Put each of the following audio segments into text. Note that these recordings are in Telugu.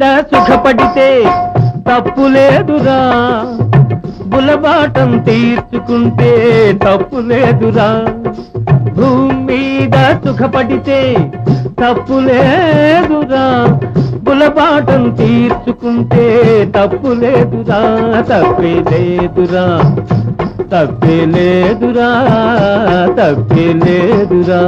మీద సుఖపడితే తప్పు లేదురా, బులబాటం తీర్చుకుంటే తప్పు లేదురా. భూమి మీద సుఖపడితే తప్పు లేదురా, బులబాటం తీర్చుకుంటే తప్పు లేదురా. తప్పే లేదురా, తప్పే లేదురా, తప్పే లేదురా.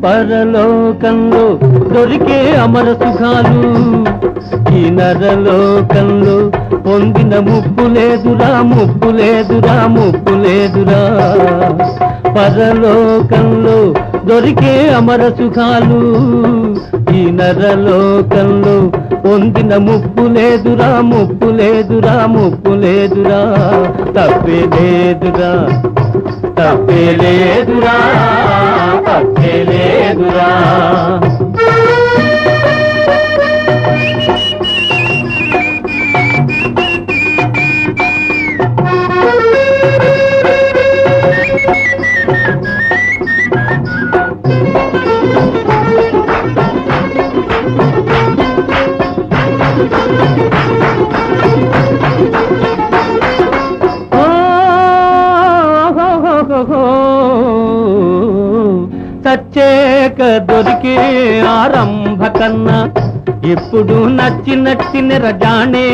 పరలోకంలో దొరికే అమర సుఖాలు ఈ నరలోకంలో పొందిన ముప్పు లేదురా, ముప్పు లేదురా, ముప్పు లేదురా. పరలోకంలో దొరికే అమర సుఖాలు ఈ నరలోకంలో పొందిన ముప్పు లేదురా, ముప్పు లేదురా, ముప్పు లేదురా. తప్పే లేదురా, తప్పే లేదురా, తప్పే లేదురా. సచ్చేక దొరికే ఆరంభ కన్నా ఇప్పుడు నచ్చిన రజానే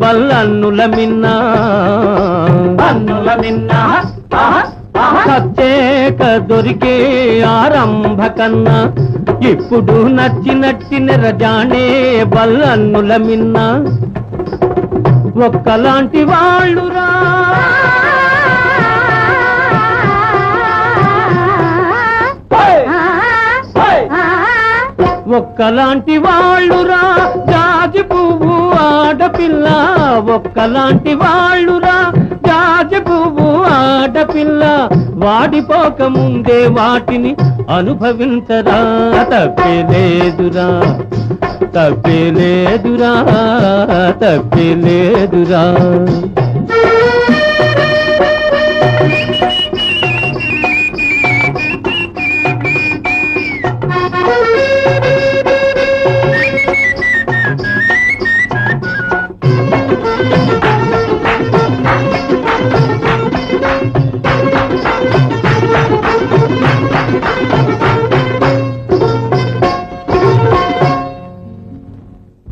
బల్లన్నుల మిన్నా, అన్నుల మిన్నా. సచ్చేక దొరికే ఆరంభ కన్నా ఇప్పుడు నచ్చిన రజానే బల్లన్నుల మిన్నా. ఒక్కలాంటి వాళ్ళురా, ఒక్కలాంటి వాళ్ళురా జాజి పువ్వు ఆడపిల్ల, ఒక్కలాంటి వాళ్ళురా జాజి పువ్వు ఆడపిల్ల. వాడిపోక ముందే వాటిని అనుభవించరా. తప్పే లేదురా, తప్పే లేదురా, తప్పే లేదురా.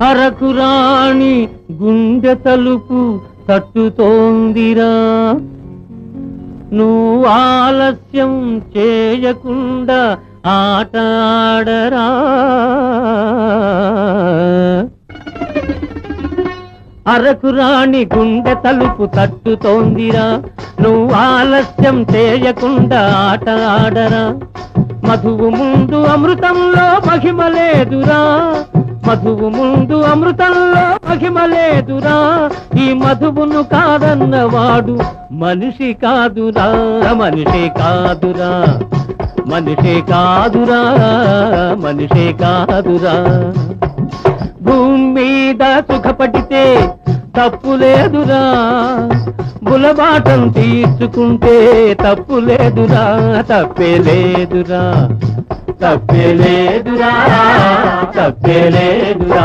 అరకురాణి గుండె తలుపు తట్టుతోందిరా, నువ్వు ఆలస్యం చేయకుండా ఆట ఆడరా. అరకురాణి గుండె తలుపు తట్టుతోందిరా, నువ్వు ఆలస్యం చేయకుండా ఆట ఆడరా. మధువు ముందు అమృతంలో మహిమ లేదురా, మధువు ముందు అమృతంలో మహిమ లేదురా. ఈ మధువును కాదన్నవాడు మనిషి కాదురా, మనిషి కాదురా, మనిషి కాదురా, మనిషి కాదురా. భూమి మీద సుఖపడితే తప్పు లేదురా, బులబాటం తీర్చుకుంటే తప్పు లేదురా. తప్పే లేదురా, తప్పే లేదురా, తప్పే లేదురా.